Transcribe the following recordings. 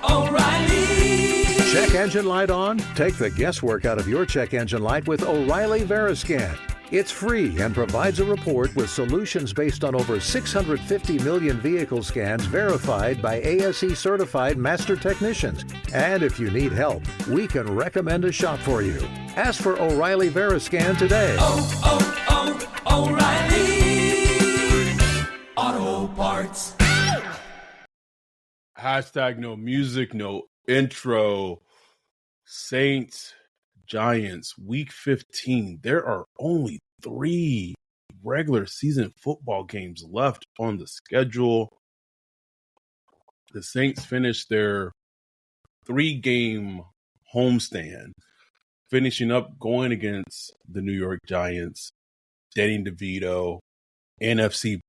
O'Reilly. Check engine light on? Take the guesswork out of your check engine light with O'Reilly Veriscan. It's free and provides a report with solutions based on over 650 million vehicle scans verified by ASE-certified master technicians. And if you need help, we can recommend a shop for you. Ask for O'Reilly Veriscan today. O'Reilly Auto Parts. Hashtag no music, no intro. Saints, Giants, week 15. There are only 3 regular season football games left on the schedule. The Saints finished their 3-game homestand, finishing up going against the New York Giants. Danny DeVito, NFC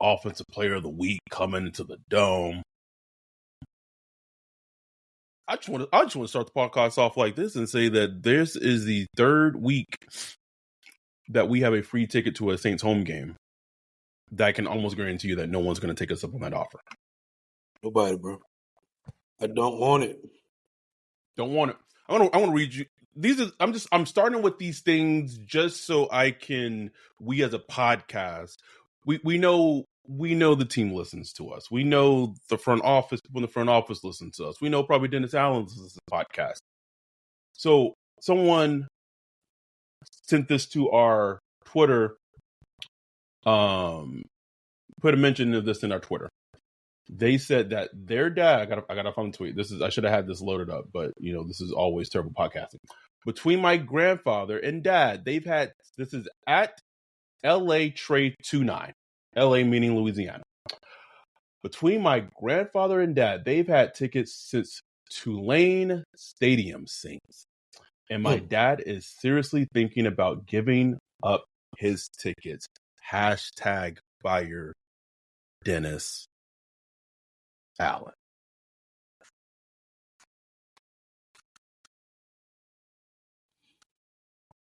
offensive player of the week, coming into the Dome. I just want to start the podcast off like this and say that this is the 3rd week that we have a free ticket to a Saints home game. That I can almost guarantee you that no one's going to take us up on that offer. Nobody, bro. I don't want it. Don't want it. I want to read you. I'm starting with these things just so we as a podcast, we know the team listens to us. We know the front office, people in the front office listen to us. We know probably Dennis Allen listens to the podcast. So someone sent this to our Twitter, put a mention of this in our Twitter. They said that their dad, I gotta find the tweet. I should have had this loaded up, but this is always terrible podcasting. Between my grandfather and dad, this is at LA Trade 29. LA meaning Louisiana. Between my grandfather and dad, they've had tickets since Tulane Stadium Saints. And my dad is seriously thinking about giving up his tickets. Hashtag fire Dennis Allen.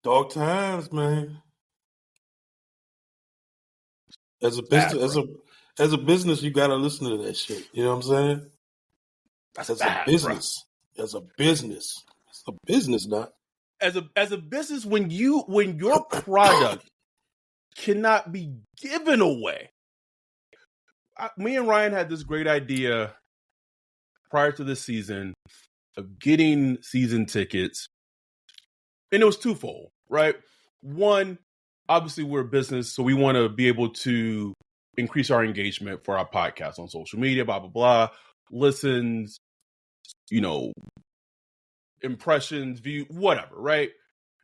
Dog times, man. As a business, you gotta listen to that shit. You know what I'm saying? As a business, it's a business, not as a business. When your product cannot be given away. Me and Ryan had this great idea prior to this season of getting season tickets, and it was twofold, right? One, obviously, we're a business, so we want to be able to increase our engagement for our podcast on social media, blah, blah, blah, listens, impressions, view, whatever, right?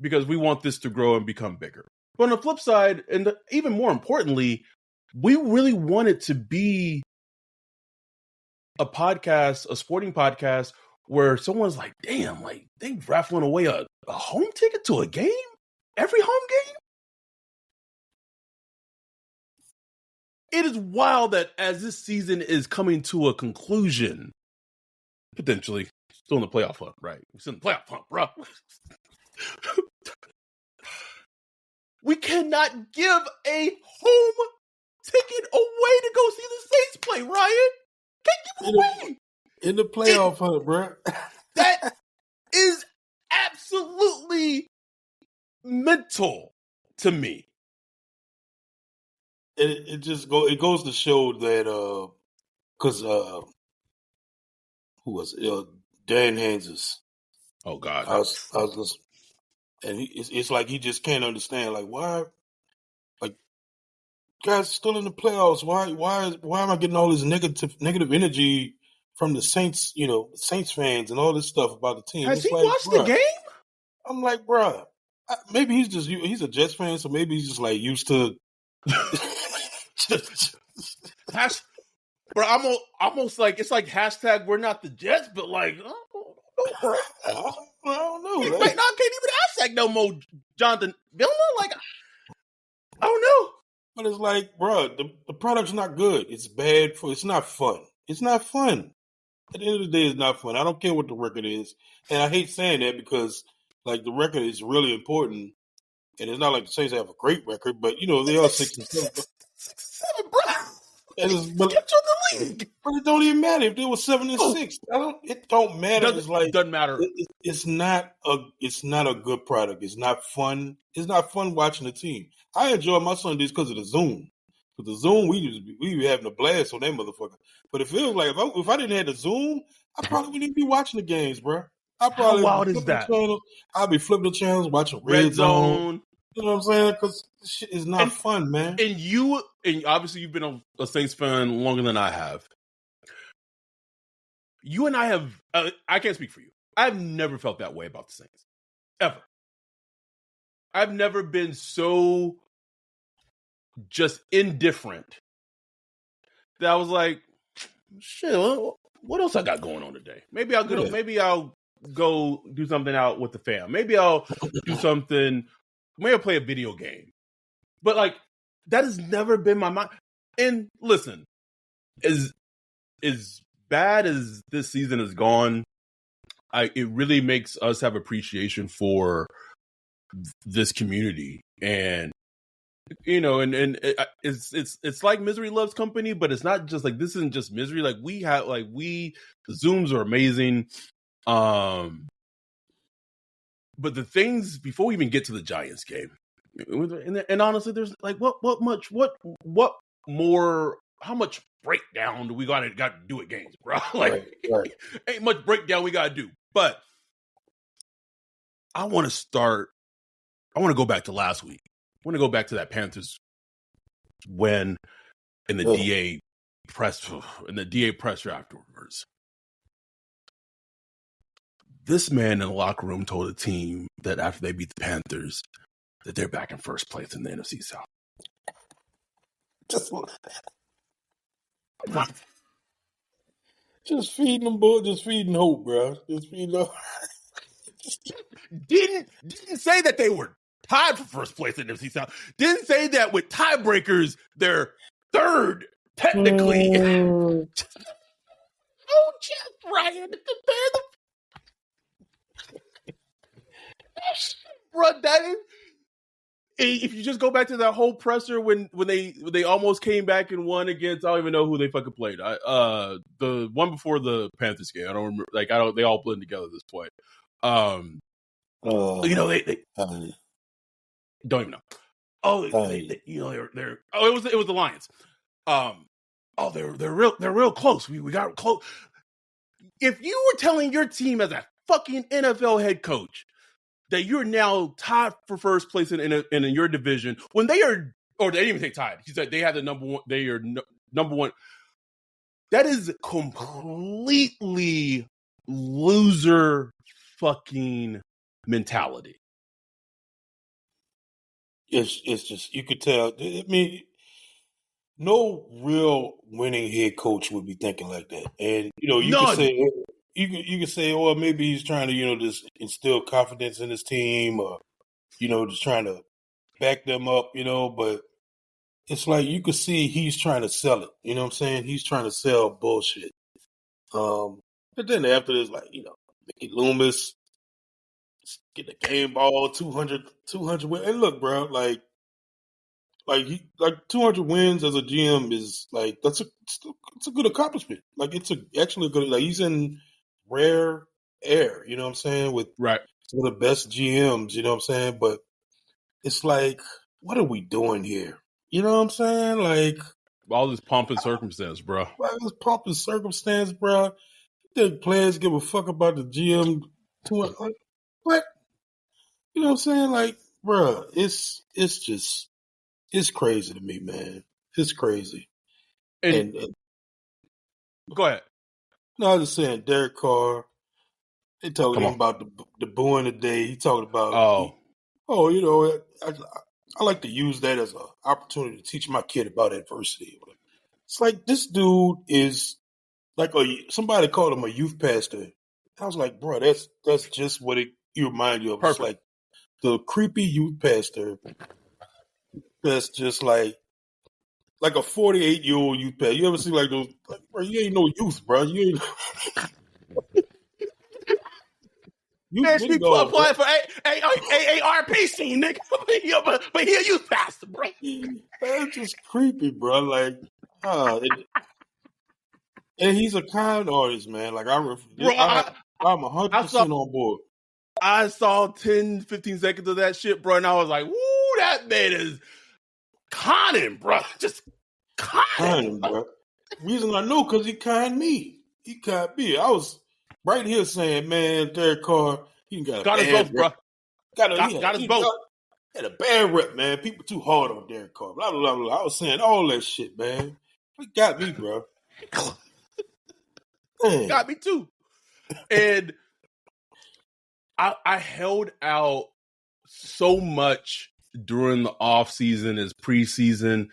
Because we want this to grow and become bigger. But on the flip side, and even more importantly, we really want it to be a podcast, a sporting podcast, where someone's like, damn, like they raffling away a home ticket to a game? Every home game? It is wild that as this season is coming to a conclusion, potentially still in the playoff hunt, right? We're still in the playoff hunt, bro. We cannot give a home ticket away to go see the Saints play, Ryan. Can't give it away. In the playoff hunt, bro. That is absolutely mental to me. It goes to show that because who was it? Dan Hanses. Oh God, I was listening, and it's like he just can't understand, like, why, like, guys still in the playoffs. Why am I getting all this negative energy from the Saints? Saints fans and all this stuff about the team. Has he watched the game? I'm like, bro, maybe he's a Jets fan, so maybe he's just like used to. Bro, I'm almost like it's like hashtag we're not the Jets, but like I don't know. I can't even hashtag no more Jonathan Vilma. Like I don't know. But it's like, bro, the product's not good. It's bad it's not fun. It's not fun. At the end of the day, it's not fun. I don't care what the record is, and I hate saying that because like the record is really important, and it's not like the Saints have a great record, but they are 6-7. 6-7, bro. But Kept you in the league. But it don't even matter if they were 7-6. It don't matter. It's like doesn't matter. It's not a good product. It's not fun. It's not fun watching the team. I enjoy my Sundays because of the Zoom. With the Zoom, we be having a blast on that motherfucker. But it feels like if I didn't have the Zoom, I probably wouldn't even be watching the games, bro. How wild is that? I'll be flipping the channels, watching Red Zone. You know what I'm saying? Because this shit is not fun, man. And obviously you've been a Saints fan longer than I have. You and I have, I can't speak for you. I've never felt that way about the Saints. Ever. I've never been so just indifferent that I was like, shit, what else I got going on today? Maybe I'll go do something out with the fam. Maybe I'll do something. Maybe I'll play a video game. But like, that has never been my mind. And listen, as bad as this season has gone, it really makes us have appreciation for this community. And you know, and it's like misery loves company, but it's not just like, this isn't just misery. Like the Zooms are amazing. But the things before we even get to the Giants game, and honestly, there's like what more? How much breakdown do we got to do at games, bro? Like, right. Ain't much breakdown we got to do. But I want to go back to last week. I want to go back to that Panthers win in the DA presser afterwards. This man in the locker room told the team that after they beat the Panthers, that they're back in first place in the NFC South. Just feeding them, boy. Just feeding hope, bro. Just feeding hope. Didn't say that they were tied for first place in the NFC South. Didn't say that with tiebreakers, they're third technically. Oh, just Ryan, bro, that is. If you just go back to that whole presser when they almost came back and won against, I don't even know who they fucking played. The one before the Panthers game, I don't remember. Like they all blend together at this point. You know they don't even know. They're it was the Lions. They're real close. We got close. If you were telling your team as a fucking NFL head coach that you're now tied for first place in your division when they are, or they didn't even say tied. He said they have the number one. They are number one. That is completely loser fucking mentality. It's just, you could tell. I mean, no real winning head coach would be thinking like that. And you could say, oh, maybe he's trying to, just instill confidence in his team, or, just trying to back them up, but it's like you could see he's trying to sell it. You know what I'm saying? He's trying to sell bullshit. But then after this, like, Mickey Loomis get the game ball, 200 wins. And look, bro, like 200 wins as a GM is like, it's a good accomplishment. Like, it's actually a good, like, he's in rare air, you know what I'm saying, with right some of the best GMs, you know what I'm saying? But it's like, what are we doing here? You know what I'm saying? Like, all this pomp and circumstance, bro. All this pomp and circumstance, bro. You think players give a fuck about the GM? Like, what? You know what I'm saying? Like, bro, it's crazy to me, man. It's crazy. And go ahead. No, I was just saying, Derek Carr. They talking about the booing today. He talking about, I like to use that as an opportunity to teach my kid about adversity. It's like, this dude is like somebody called him a youth pastor. I was like, bro, that's just what you remind you of. Perfect. It's like the creepy youth pastor that's just like a 48-year-old youth pastor. You ever see like those? Like, bro, you ain't no youth, bro. You ain't. Man, she applying for AARP scene, nigga. But he a youth pastor, bro. That's just creepy, bro. Like, And he's a kind artist, man. Like I'm Bro, 100% on board. I saw 10, 15 seconds of that shit, bro, and I was like, woo, that man is conning, bro. Just conning, bro. Reason I know, because he conned me. He conned me. I was right here saying, man, Derek Carr, he got us both, bro. Got us both. Had a bad rep, man. People too hard on Derek Carr. Blah, blah, blah. I was saying all that shit, man. He got me, bro. Got me too. And I held out so much during the off season as preseason.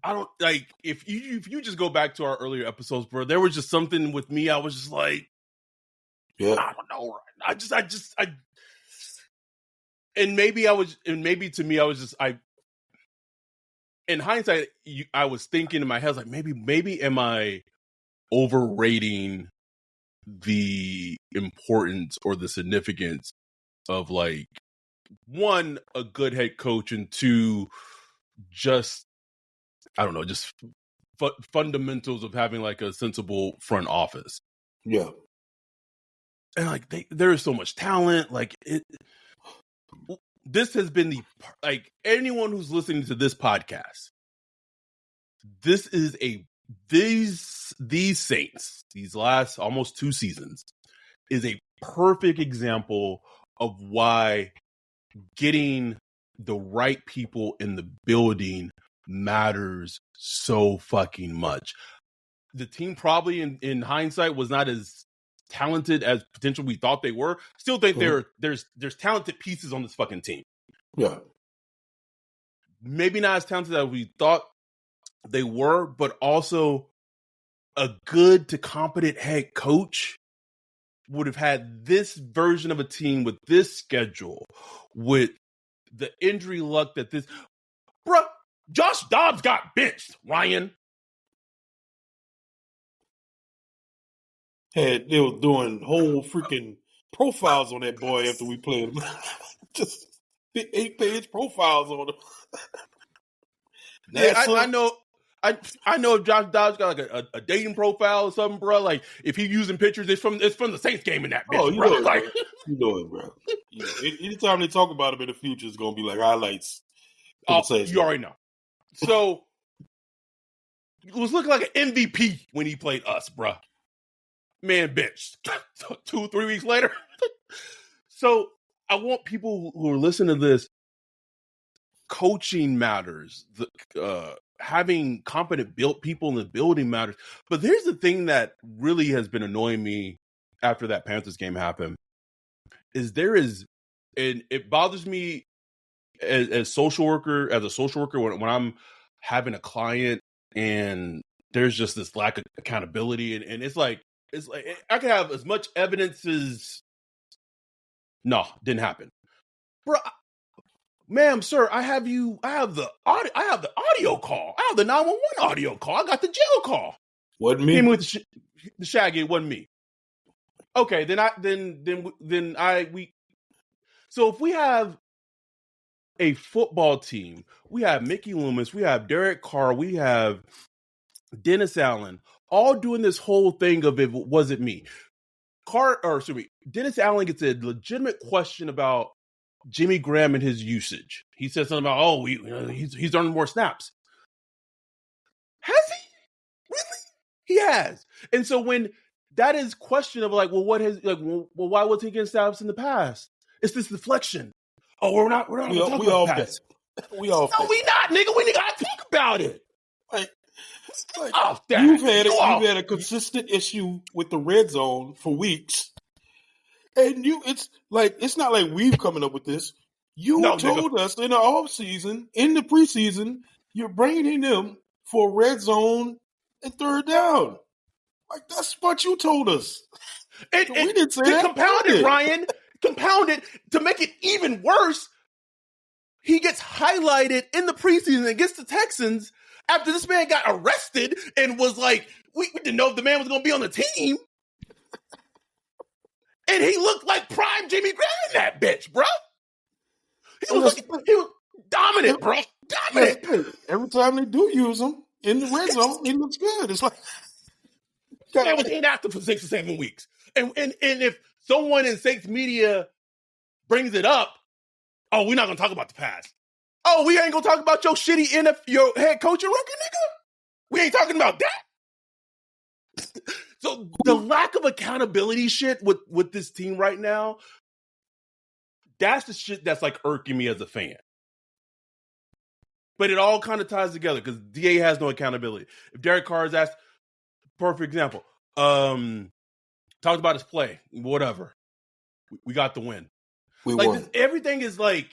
I don't like if you just go back to our earlier episodes, bro. There was just something with me. I was just like, I don't know. And maybe to me, I was just in hindsight, I was thinking in my head, like maybe am I overrating the importance or the significance of, like, one, a good head coach, and two, just, I don't know, just fundamentals of having like a sensible front office. Yeah. And like there is so much talent. Like this has been anyone who's listening to this podcast, this is these Saints, these last almost 2 seasons, is a perfect example of why getting the right people in the building matters so fucking much. The team probably in hindsight was not as talented as potential we thought they were. Still think there's talented pieces on this fucking team. Yeah. Maybe not as talented as we thought they were, but also a good to competent head coach would have had this version of a team with this schedule, with the injury luck that this... Bruh, Josh Dobbs got benched, Ryan. They were doing whole freaking profiles on that boy after we played him. Just 8-page profiles on him. Yeah, I know. I know if Josh Dobbs got like a dating profile or something, bro. Like if he's using pictures, it's from the Saints game in that bitch, bro. Like, you know it, bro. You know, anytime they talk about him in the future, it's gonna be like highlights. You already know. So it was looking like an MVP when he played us, bro. Man, bitch. 2-3 weeks later. So I want people who are listening to this. Coaching matters. Having competent people in the building matters. But here's the thing that really has been annoying me after that Panthers game happened is and it bothers me as a social worker when I'm having a client and there's just this lack of accountability and it's like I can have as much evidence as no, didn't happen. Bro, ma'am, sir, I have the audio call. I have the 911 audio call. I got the jail call. Wasn't me. Came with the Shaggy. It wasn't me. Okay, So if we have a football team, we have Mickey Loomis, we have Derek Carr, we have Dennis Allen, all doing this whole thing of if it wasn't me. Dennis Allen gets a legitimate question about Jimmy Graham and his usage. He said something about, he's earning more snaps. Has he? Really? He has. And so when that is question of like, well, why was he getting snaps in the past? It's this deflection. Oh, we're not talking about the past. We all no, we not, nigga. We gotta talk about it. You've had a consistent issue with the red zone for weeks. And it's not like we've coming up with this. You told us in the offseason, in the preseason, you're bringing them for red zone and third down. Like, that's what you told us. We didn't say that. Compound it, Ryan. Compound it to make it even worse. He gets highlighted in the preseason against the Texans after this man got arrested and was like, we didn't know if the man was going to be on the team. And he looked like prime Jimmy Graham in that bitch, bro. He was dominant, bro. Dominant. Every time they do use him, in the red zone, he looks good. It's like Man was inactive for 6 or 7 weeks. And if someone in Saints media brings it up, oh, we're not gonna talk about the past. Oh, we ain't gonna talk about your shitty your head coach and rookie nigga. We ain't talking about that. So the lack of accountability shit with this team right now, that's the shit that's like irking me as a fan. But it all kind of ties together because DA has no accountability. If Derek Carr is asked, perfect example, talked about his play, whatever. We got the win. We like won. Everything is like,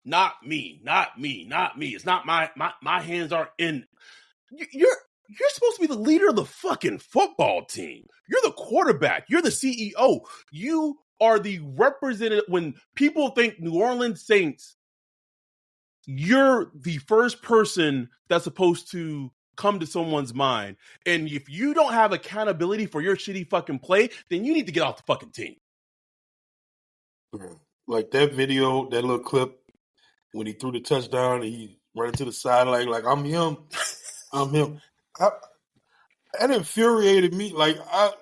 not me. It's not my hands aren't in. You're supposed to be the leader of the fucking football team. You're the quarterback. You're the CEO. You are the representative. When people think New Orleans Saints, you're the first person that's supposed to come to someone's mind. And if you don't have accountability for your shitty fucking play, then you need to get off the fucking team. Like that video, that little clip when he threw the touchdown and he ran to the sideline like I'm him. I'm him. That infuriated me. Like I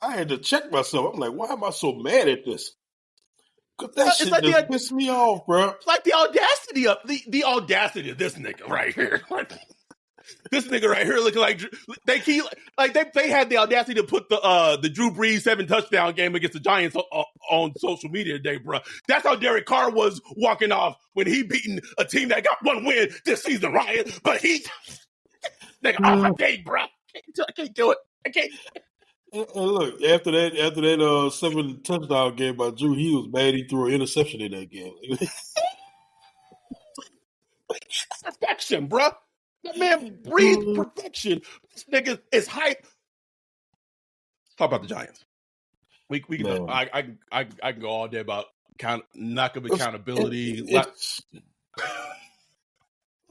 had to check myself. I'm like, why am I so mad at this? Cause that shit like just pissed me off, bro. It's like the audacity of the audacity of this nigga right here. This nigga right here looking like they had the audacity to put the Drew Brees 7 touchdown game against the Giants on social media today, bro. That's how Derek Carr was walking off when he beating a team that got 1 win this season, Ryan. But he, nigga, off my day, bro. I can't do it. I can't. And look, after that 7 touchdown game by Drew, he was mad he threw an interception in that game. Perfection, bro. That man breathed perfection. This nigga is hype. Let's talk about the Giants. We can. I can go all day about lack of accountability.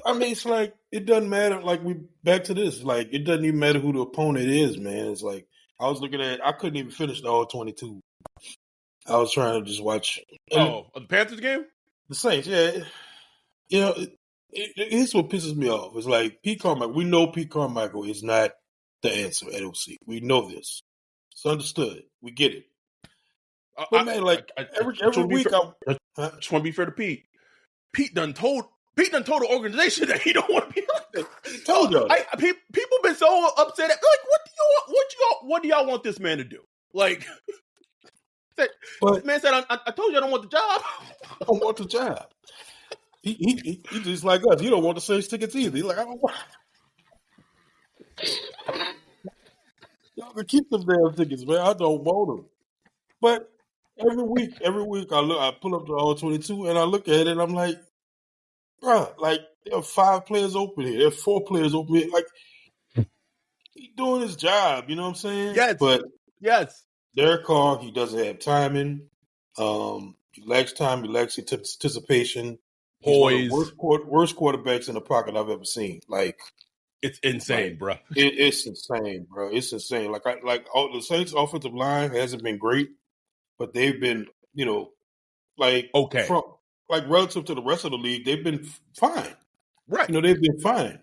I mean, it's like it doesn't matter. Like we back to this. Like it doesn't even matter who the opponent is, man. It's like I was looking at. I couldn't even finish the all 22. I was trying to just watch. The Panthers game. The Saints, yeah. You know, here's what pisses me off. It's like Pete Carmichael. We know Pete Carmichael is not the answer at OC. We know this. It's understood. We get it. But man, like every week, I just want to be fair to Pete. Pete done told the organization that he don't want to be like this. He told y'all. People been so upset. Like, what do y'all want this man to do? Like, this man said, I told you I don't want the job. I don't want the job. He just like us. He don't want the Saints tickets either. He's like, I don't want. Y'all can keep them damn tickets, man. I don't want them. But every week I pull up the all 22 and I look at it and I'm like, bro, like there are 5 players open here. There are 4 players open here. Like he's doing his job. You know what I'm saying? Yes. But yes, Derek Carr, he doesn't have timing. He lacks time. He lacks anticipation. He's one of the worst quarterbacks in the pocket I've ever seen. Like it's insane, bro. It's insane, bro. It's insane. The Saints' offensive line hasn't been great, but they've been, okay, relative to the rest of the league, they've been fine. Right. They've been fine.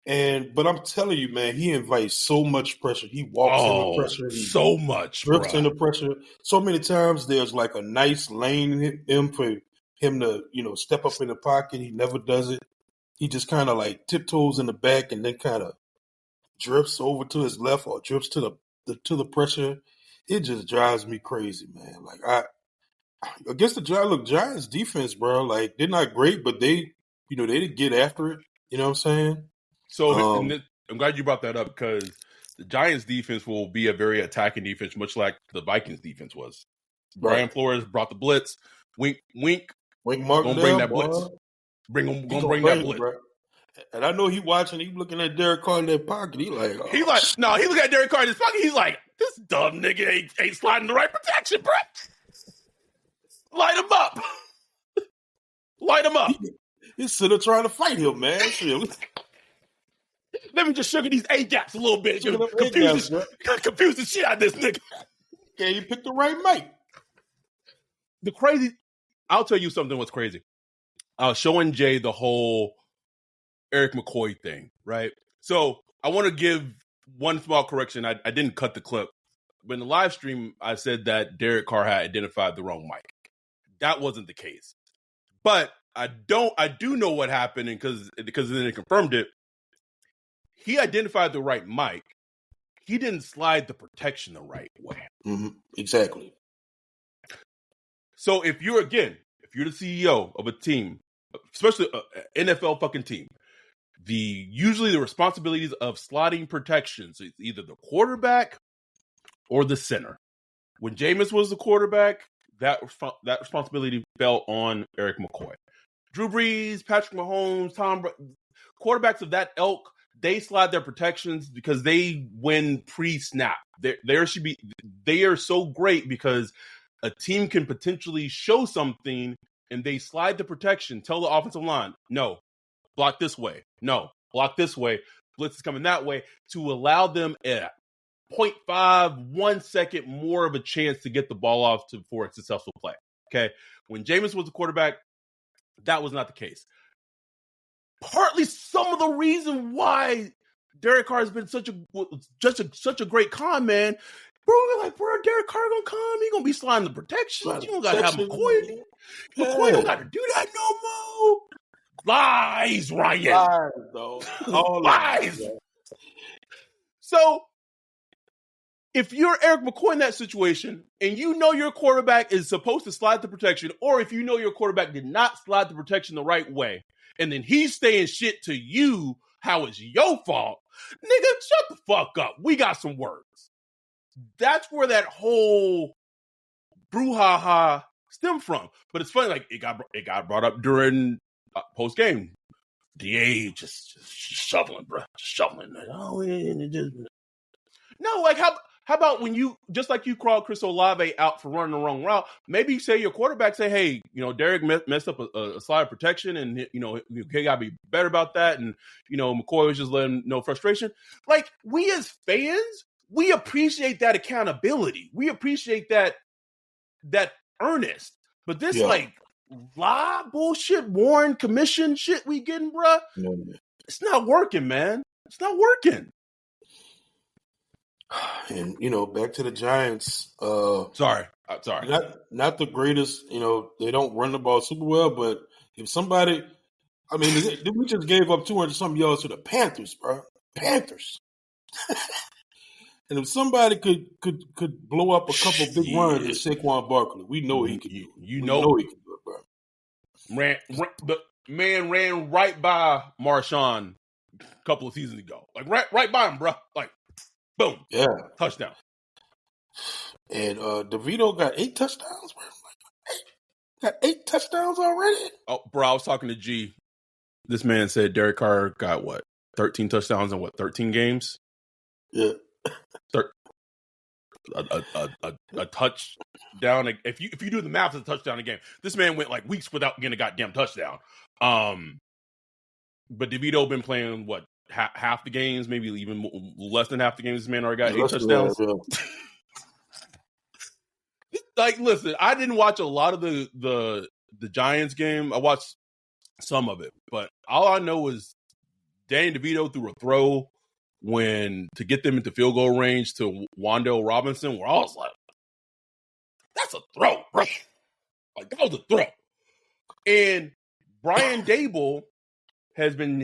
But I'm telling you, man, he invites so much pressure. He walks into pressure. So much. Drifts into pressure. So many times there's like a nice lane in for him to, step up in the pocket. He never does it. He just kind of like tiptoes in the back and then kind of drifts over to his left or drifts to the pressure. It just drives me crazy, man. Like against the Giants defense, bro, like they're not great, but they didn't get after it. You know what I'm saying? So I'm glad you brought that up because the Giants defense will be a very attacking defense, much like the Vikings defense was. Right. Brian Flores brought the blitz. Wink. Mark gonna bring that blitz. Bring that blitz. Bro. And I know he watching. He looking at Derek Carr in that pocket. He like, he look at Derek Carr in his pocket. He's like, this dumb nigga ain't sliding the right protection, bro. Light him up. Light him up. He's sitting there trying to fight him, man. Let me just sugar these A-gaps a little bit. Confuse the shit out of this nigga. Okay, you picked the right mic. I'll tell you something what's crazy. I was showing Jay the whole Eric McCoy thing, right? So I want to give one small correction. I didn't cut the clip, but in the live stream, I said that Derek Carr had identified the wrong mic. That wasn't the case, but I do know what happened, and because then it confirmed it. He identified the right mic. He didn't slide the protection the right way. Mm-hmm. Exactly. So if you're the CEO of a team, especially an NFL fucking team, usually the responsibilities of sliding protections is either the quarterback or the center. When Jameis was the quarterback, that responsibility fell on Eric McCoy. Drew Brees, Patrick Mahomes, quarterbacks of that ilk, they slide their protections because they win pre-snap. They are so great because a team can potentially show something and they slide the protection, tell the offensive line, no, block this way. No, block this way. Blitz is coming that way, to allow them at 0.5, 1 second more of a chance to get the ball off for a successful play. Okay. When Jameis was the quarterback, that was not the case. Partly some of the reason why Derek Carr has been such a great con man. Bro, Derek Carr gonna come. He gonna be sliding the protections. You don't gotta have McCoy. McCoy don't gotta do that no more. Lies, Ryan. Lies, though. All lies. So, if you're Eric McCoy in that situation, and you know your quarterback is supposed to slide the protection, or if you know your quarterback did not slide the protection the right way, and then he's saying shit to you, how it's your fault, nigga, shut the fuck up. We got some words. That's where that whole brouhaha stemmed from. But it's funny, like it got brought up during post game. DA just shoveling, bro, just shoveling. No, like how about when you, just like you called Chris Olave out for running the wrong route, maybe you say your quarterback, say, hey, Derek messed up a slide protection, and you gotta be better about that, and McCoy was just letting no frustration. Like, we as fans, we appreciate that accountability. We appreciate that earnest. But this like lie bullshit, Warren Commission shit we getting, bruh, it's not working, man. It's not working. And back to the Giants. Sorry. Not the greatest. They don't run the ball super well. But if somebody, we just gave up 200-something yards to the Panthers, bro. Panthers. And if somebody could blow up a couple big runs to Saquon Barkley, we know he could do it. We know he can do it, bro. The man ran right by Marshawn a couple of seasons ago. Like right by him, bro. Like, boom. Yeah. Touchdown. And DeVito got 8 touchdowns, bro. Got 8 touchdowns already? Oh, bro, I was talking to G. This man said Derek Carr got 13 touchdowns in 13 games? Yeah. A touchdown. If you do the math, it's a touchdown a game. This man went like weeks without getting a goddamn touchdown. But DeVito been playing half the games, maybe even less than half the games. This man already got 8 touchdowns. Like, listen, I didn't watch a lot of the Giants game. I watched some of it, but all I know is Danny DeVito threw a throw to get them into field goal range to Wan'Dale Robinson, where I was like, that's a throw, bro. Like, that was a throw. And Brian Dable has been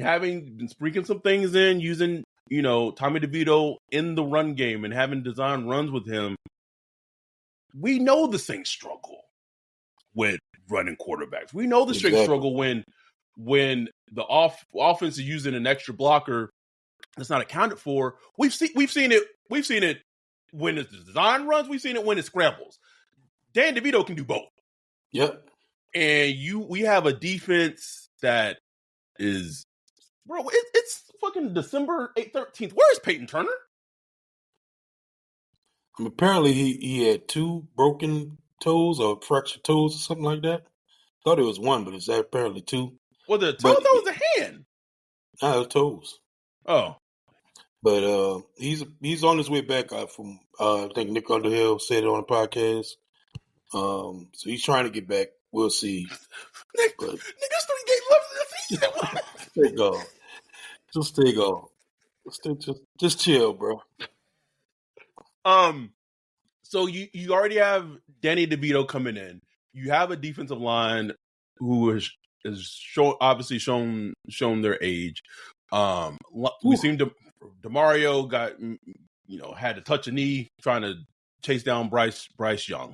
sprinkling some things in, using, Tommy DeVito in the run game and having designed runs with him. We know the Saints struggle with running quarterbacks. We know the Saints struggle when the offense is using an extra blocker that's not accounted for. We've seen it when it's design runs. We've seen it when it scrambles. Dan DeVito can do both. Yep. And we have a defense that is, bro. It's fucking December 13th. Where is Peyton Turner? Apparently he had 2 broken toes or fractured toes or something like that. Thought it was 1, but it's apparently 2. Well, the toe, that was a hand. No, it was toes. Oh. But he's on his way back from I think Nick Underhill said it on the podcast. So he's trying to get back. We'll see. Nick, there's 3 games left in the season. There you go. Just take off. Just chill, bro. So you already have Danny DeVito coming in. You have a defensive line who is obviously shown their age. We seem to DeMario got had to touch a knee trying to chase down Bryce Young.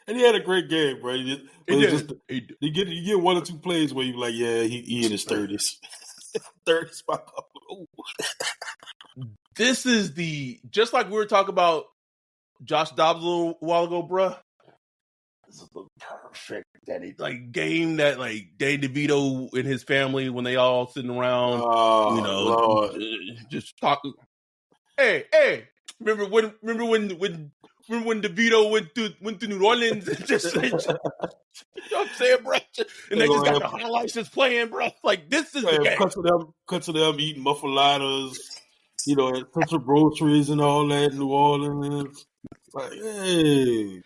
And he had a great game, bro. You get one or two plays where you're like, yeah, he in his 30s. 30s. This is just like we were talking about Josh Dobbs a little while ago, bruh. This is the perfect game that Danny DeVito and his family when they all sitting around, Lord. just talking. Hey, remember when DeVito went to New Orleans and just you know what I'm saying, bro? And they just got the highlights just playing, bro. Like, this is the game. Cuts of them eating muffaladas, some groceries and all that in New Orleans. Like, hey.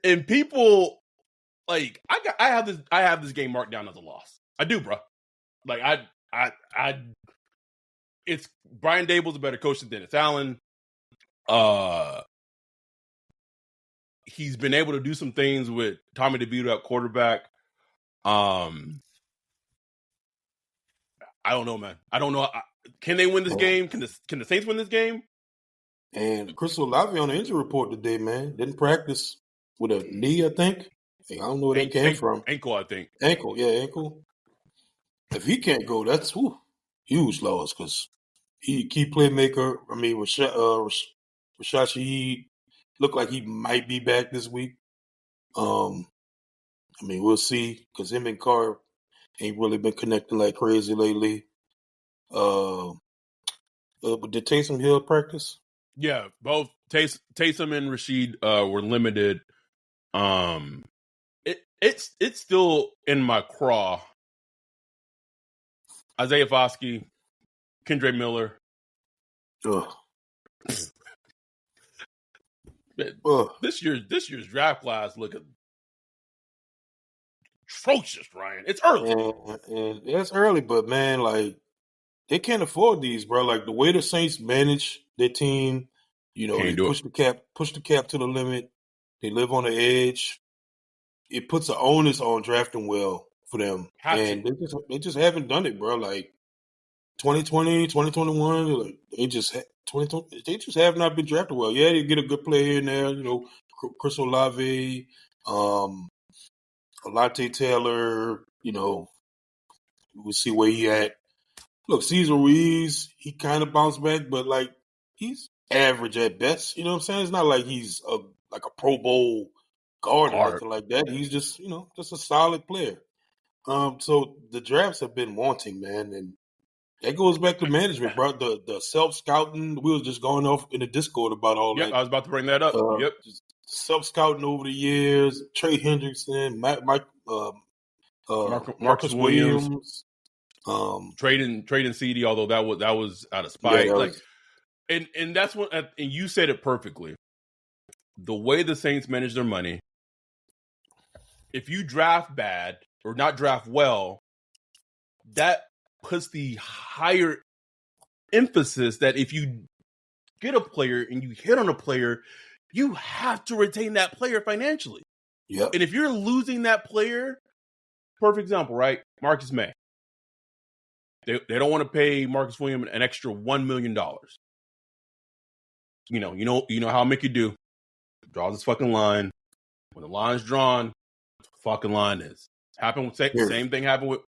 And people I have this game marked down as a loss. I do, bro. It's Brian Dable's a better coach than Dennis Allen. He's been able to do some things with Tommy DeVito at quarterback. I don't know, man. I don't know. Can they win this game? Can the Saints win this game? And Chris Olave on the injury report today, man. Didn't practice with a knee, I think. I don't know where that came from. Ankle, I think. Ankle. If he can't go, that's huge loss because he key playmaker. I mean, Rashad Shaheed looked like he might be back this week. I mean, we'll see because him and Carr ain't really been connecting like crazy lately. But did Taysom Hill practice? Yeah, both Taysom and Rashid were limited. It's still in my craw. Isaiah Foskey, Kendre Miller. This year's draft class looking atrocious, Ryan. It's early. And it's early, but man, they can't afford these, bro. Like the way the Saints manage their team, they push the cap to the limit. They live on the edge. It puts the onus on drafting well for them. They just haven't done it, bro. Like 2020, 2021, they just have not been drafted well. Yeah, they get a good player in there, Chris Olave, Alante Taylor, we'll see where he at. Look, Cesar Ruiz, he kind of bounced back, but he's average at best. You know what I'm saying? It's not like he's a Pro Bowl guard or anything like that. He's just, just a solid player. So the drafts have been wanting, man, and that goes back to management, bro. The self-scouting, we was just going off in the Discord about all that. I was about to bring that up. Self-scouting over the years, Trey Hendrickson, Marcus Williams. Trading CD, although that was out of spite. Yeah, and that's what, and you said it perfectly. The way the Saints manage their money, if you draft bad or not draft well, that puts the higher emphasis that if you get a player and you hit on a player, you have to retain that player financially. Yeah. And if you're losing that player, perfect example, right? Marcus May. They don't want to pay Marcus Williams an extra $1 million. You know how Mickey do. Draws his fucking line. When the line's drawn, the fucking line is. Same thing happened with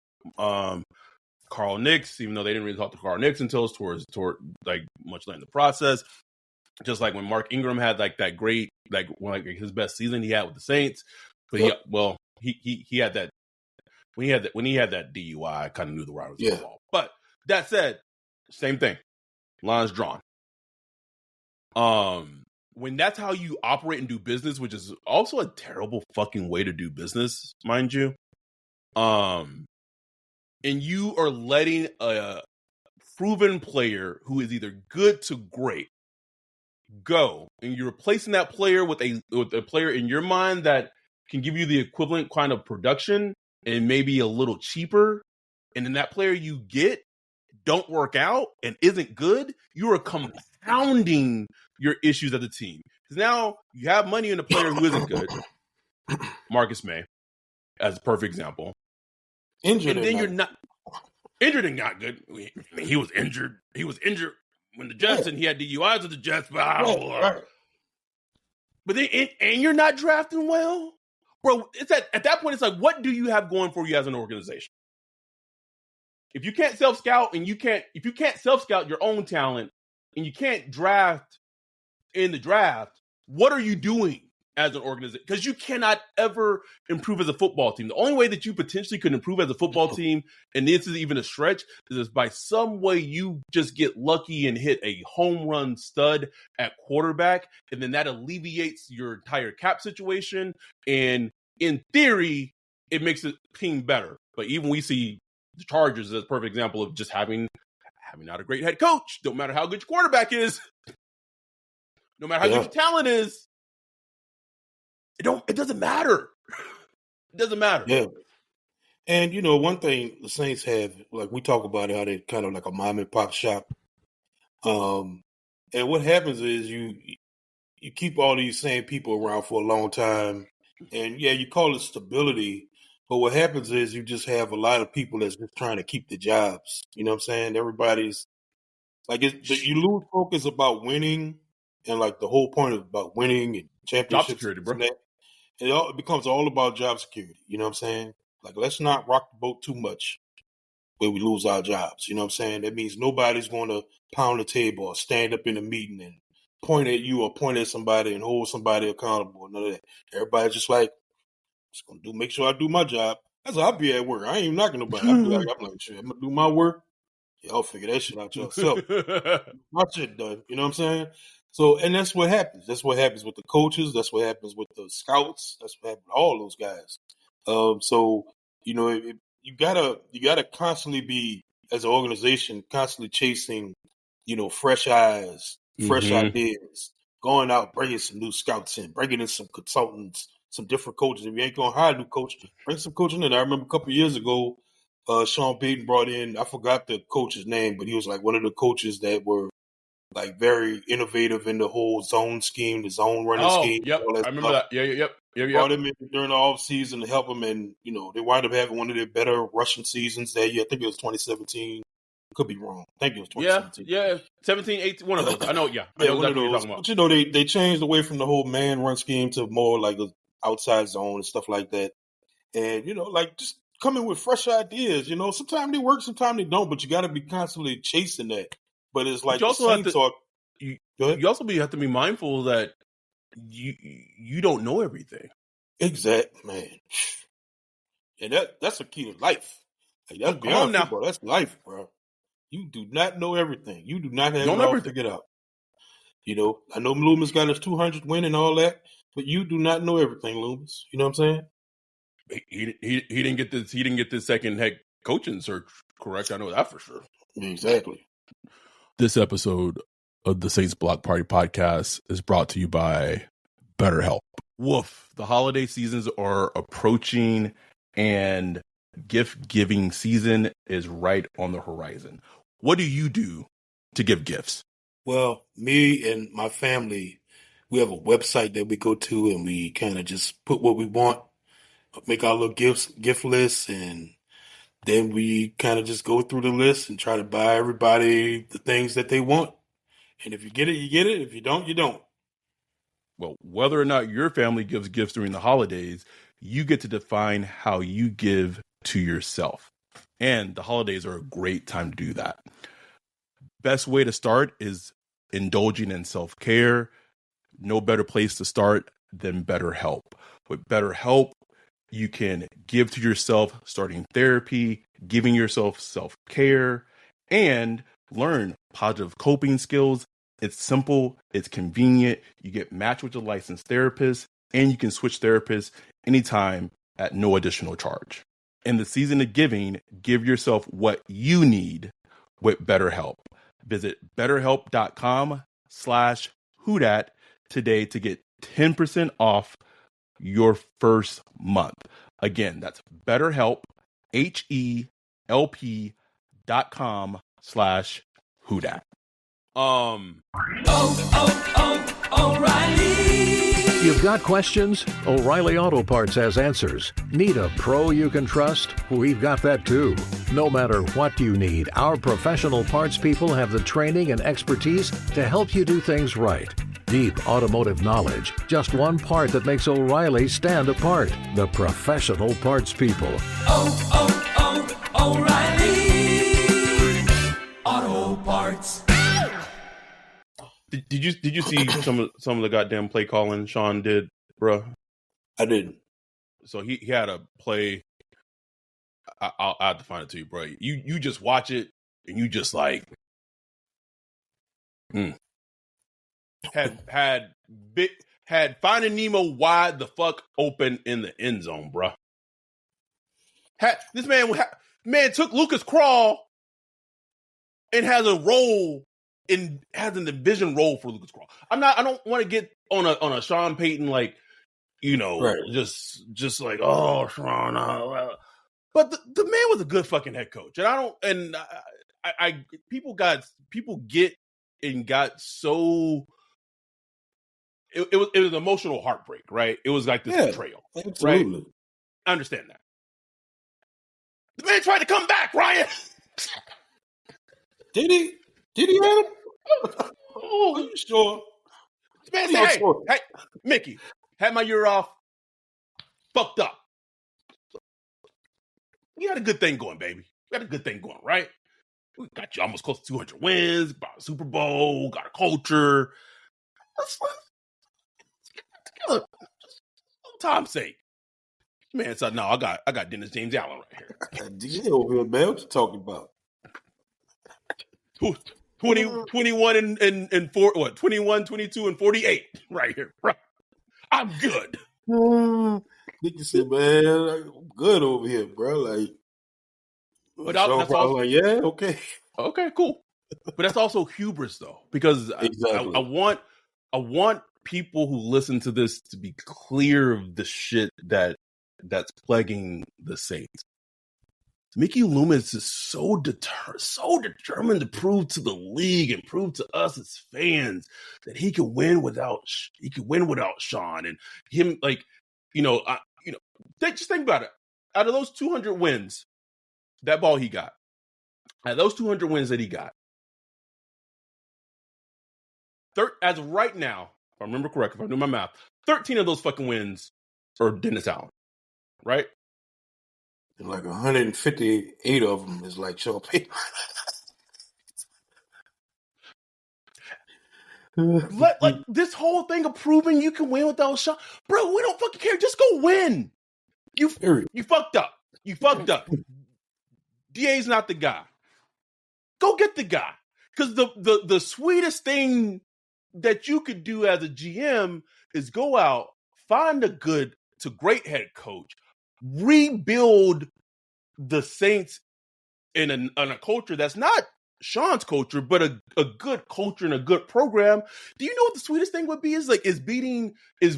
Carl Nicks, even though they didn't really talk to Carl Nicks until toward much later in the process. Just like when Mark Ingram had that great his best season he had with the Saints, but he had that when he had that DUI, I kind of knew the ride was involved. But that said, same thing, lines drawn. When that's how you operate and do business, which is also a terrible fucking way to do business, mind you. And you are letting a proven player who is either good to great go, and you're replacing that player with a player in your mind that can give you the equivalent kind of production and maybe a little cheaper and then that player you get don't work out and isn't good, you are compounding your issues as a team. Because now you have money in a player who isn't good, Marcus May, as a perfect example. Injured, and then you're not injured and not good. He was injured. He was injured when the Jets, and he had DUIs with the Jets. Right. But then, and you're not drafting well, bro. It's at that point, it's like, what do you have going for you as an organization? If you can't self scout and if you can't self scout your own talent and you can't draft in the draft, what are you doing as an organization? Because you cannot ever improve as a football team. The only way that you potentially could improve as a football team, and this is even a stretch, is by some way you just get lucky and hit a home run stud at quarterback, and then that alleviates your entire cap situation. And in theory, it makes the team better. But even we see the Chargers as a perfect example of just having not a great head coach. Don't matter how good your quarterback is, no matter how good your talent is, it doesn't matter. It doesn't matter. Yeah. And one thing the Saints have, like we talk about how they're kind of like a mom and pop shop. And what happens is you keep all these same people around for a long time, and you call it stability. But what happens is you just have a lot of people that's just trying to keep the jobs. You know what I'm saying? Everybody's like, you lose focus about winning, and like the whole point about winning and championships. Job security, bro. It becomes all about job security. You know what I'm saying? Like, let's not rock the boat too much where we lose our jobs. You know what I'm saying? That means nobody's going to pound the table or stand up in a meeting and point at you or point at somebody and hold somebody accountable. None of that. Everybody's just like, just gonna make sure I do my job. That's how I be at work. I ain't even knocking nobody. I'm like, shit, I'm gonna do my work. Y'all figure that shit out yourself. My shit done. You know what I'm saying? So, and that's what happens. That's what happens with the coaches. That's what happens with the scouts. That's what happens with all those guys. So you gotta constantly be, as an organization, constantly chasing, fresh eyes, fresh ideas, going out, bringing some new scouts in, bringing in some consultants, some different coaches. If you ain't gonna hire a new coach, bring some coaching in. I remember a couple of years ago, Sean Payton brought in, I forgot the coach's name, but he was like one of the coaches that were like very innovative in the whole zone scheme, the zone running scheme. Yep, I remember that. Yep. Brought him in during the off season to help him, and they wound up having one of their better rushing seasons that year. I think it was 2017. Could be wrong. I think it was 2017. Yeah, 17, 18, one of those. I know. Yeah, I know exactly what you're talking about. But they changed away from the whole man run scheme to more like an outside zone and stuff like that. And like just coming with fresh ideas. Sometimes they work, sometimes they don't. But you got to be constantly chasing that. But it's like you also have to be mindful that you don't know everything. Exact, man. And that's a key to life. Like, that's beyond football. That's life, bro. You do not know everything. You do not have it all figured out. I know Loomis got his 200 win and all that, but you do not know everything, Loomis. You know what I'm saying? He didn't get this. He didn't get this second head coaching search correct. I know that for sure. Exactly. This episode of the Saints Block Party podcast is brought to you by BetterHelp. Woof. The holiday seasons are approaching and gift giving season is right on the horizon. What do you do to give gifts? Well, me and my family, we have a website that we go to and we kind of just put what we want, make our little gift lists, and then we kind of just go through the list and try to buy everybody the things that they want. And if you get it, you get it. If you don't, you don't. Well, whether or not your family gives gifts during the holidays, you get to define how you give to yourself. And the holidays are a great time to do that. Best way to start is indulging in self-care. No better place to start than BetterHelp. With BetterHelp, you can give to yourself, starting therapy, giving yourself self-care, and learn positive coping skills. It's simple, it's convenient, you get matched with a licensed therapist, and you can switch therapists anytime at no additional charge. In the season of giving, give yourself what you need with BetterHelp. Visit betterhelp.com/whodat today to get 10% off your first month. Again, that's BetterHelp, HelpMeLP.com/whodat. O'Reilly. You've got questions? O'Reilly Auto Parts has answers. Need a pro you can trust? We've got that too. No matter what you need, our professional parts people have the training and expertise to help you do things right. Deep automotive knowledge. Just one part that makes O'Reilly stand apart. The professional parts people. O'Reilly Auto Parts. Did you see some of the goddamn play calling Sean did, bro? I didn't. So he had a play. I'll have to find it to you, bro. You just watch it and you just like, had Finding Nemo wide the fuck open in the end zone, bro. This man took Lucas Crawl and has a role. Has an envisioned role for Lucas Crawl. I don't want to get on a Sean Payton right. just like, oh, Sean, but the man was a good fucking head coach, and people got so it was an emotional heartbreak, right? It was like this betrayal, absolutely. Right? I understand that. The man tried to come back, Ryan. Did he? Did he, Adam? Oh, are you sure? Man said, hey, Mickey, had my year off. Fucked up. You had a good thing going, baby. You had a good thing going, right? We got you almost close to 200 wins, bought a Super Bowl, got a culture. Let's get that together. Just for time's sake. Man said, no, I got Dennis James Allen right here. DJ over here, man. What you talking about? 21 and 4, what? 21, 22, and 48 right here. Bro. I'm good. Nicky said, man, I'm good over here, bro. Like, but that's also, like, yeah, okay. Okay, cool. But that's also hubris, though, because exactly. I want people who listen to this to be clear of the shit that's plaguing the Saints. Mickey Loomis is so determined to prove to the league and prove to us as fans that he can win without Sean and him. Like, just think about it. Out of those 200 wins, that ball he got, out of those 200 wins that he got, as of right now, if I remember correctly, if I do my math, 13 of those fucking wins are Dennis Allen, right? And like 158 of them is like Sean Payton. like this whole thing of proving you can win without Sean, bro. We don't fucking care. Just go win. You fucked up. You fucked up. DA's not the guy. Go get the guy. Because the sweetest thing that you could do as a GM is go out, find a good to great head coach, rebuild the Saints in a culture that's not Sean's culture, but a good culture and a good program. Do you know what the sweetest thing would be? Is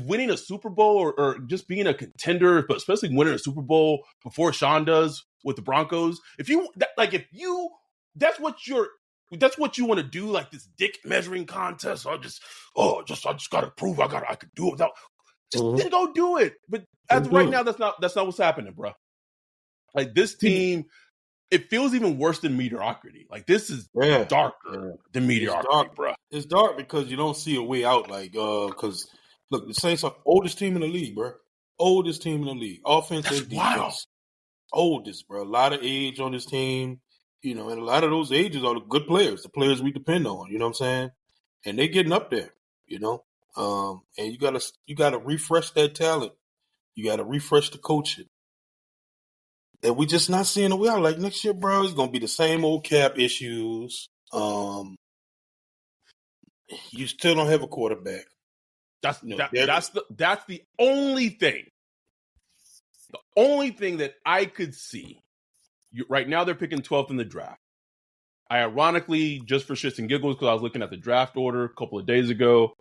winning a Super Bowl or just being a contender, but especially winning a Super Bowl before Sean does with the Broncos. That's what you want to do, like this dick measuring contest. I just gotta prove I could do it without. Then go do it. But as of right now, that's not what's happening, bro. Like this team, it feels even worse than mediocrity. Like this is darker than mediocrity, bro. It's dark because you don't see a way out. Like, because look, the Saints are oldest team in the league, bro. Oldest team in the league, offense and defense. Wild. Oldest, bro. A lot of age on this team, and a lot of those ages are the good players, the players we depend on. You know what I'm saying? And they're getting up there. And you gotta refresh that talent. You gotta refresh the coaching. And we just not seeing a way out. Like next year, bro, it's gonna be the same old cap issues. You still don't have a quarterback. That's the only thing. The only thing that I could see. Right now, they're picking 12th in the draft. I ironically, just for shits and giggles, because I was looking at the draft order a couple of days ago,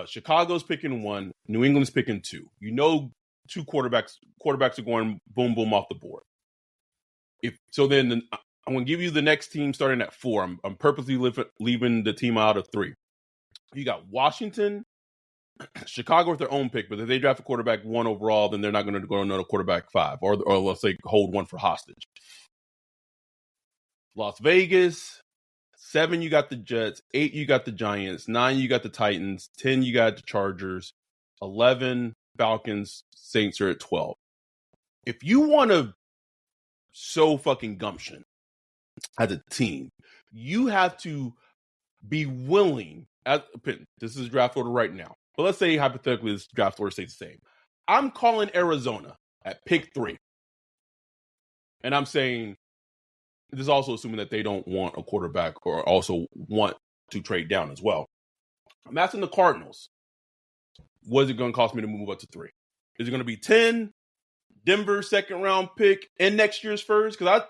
Chicago's picking 1, New England's picking 2. 2 quarterbacks are going boom, boom off the board. Then I'm going to give you the next team starting at 4. I'm purposely leaving the team out of 3. You got Washington, Chicago with their own pick, but if they draft a quarterback 1 overall, then they're not going to go another quarterback 5, or let's say hold 1 for hostage. Las Vegas, 7 you got the Jets, 8 you got the Giants, 9 you got the Titans, 10 you got the Chargers, 11 Falcons, Saints are at 12. If you want to show fucking gumption as a team, you have to be willing. This is draft order right now, but let's say hypothetically this draft order stays the same. I'm calling Arizona at pick 3, and I'm saying this is also assuming that they don't want a quarterback or also want to trade down as well. I'm asking the Cardinals, what is it going to cost me to move up to 3? Is it going to be 10, Denver second round pick, and next year's first? Because